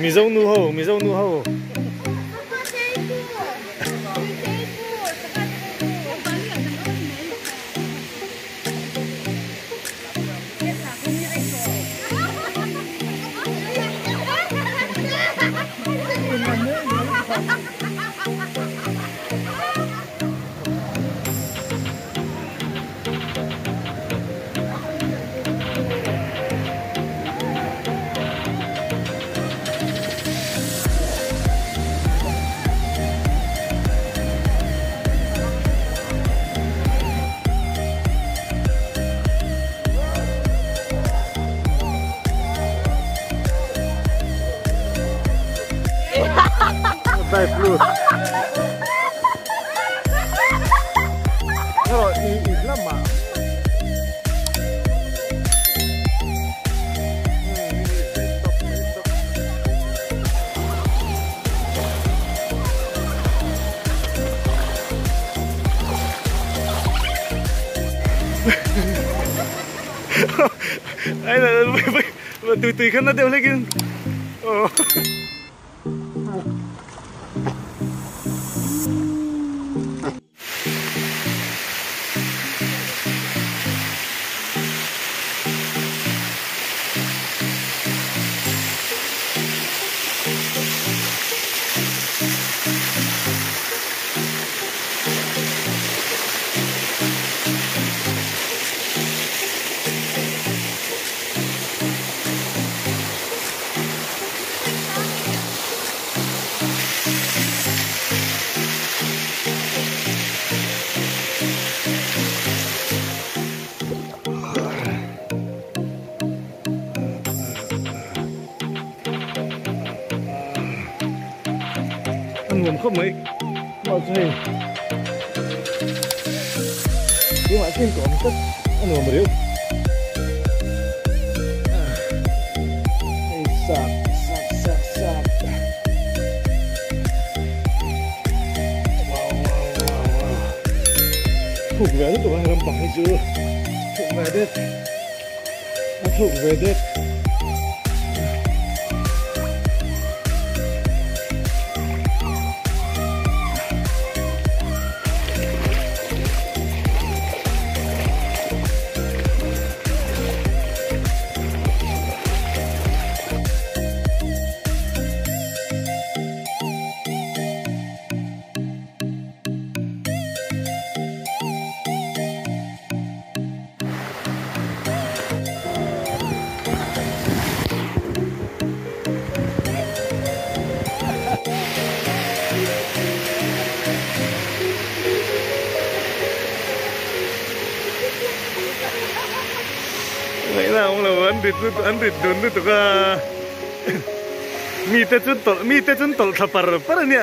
mi dâu nu hầu, mi dâu nu hầu. Dive dulu. Kalau di Islam mah. Ayo, tui kan ada lagi. Oh. Không mấy mọi người nhưng mà trên còn rất ăn ngồi một điếu sạc thuộc về đất của anh làm bằng hay chưa thuộc về đất nó thuộc về đất. Vậy là ông là anh đứt đốn được cả mi tết chun tol thapar par ni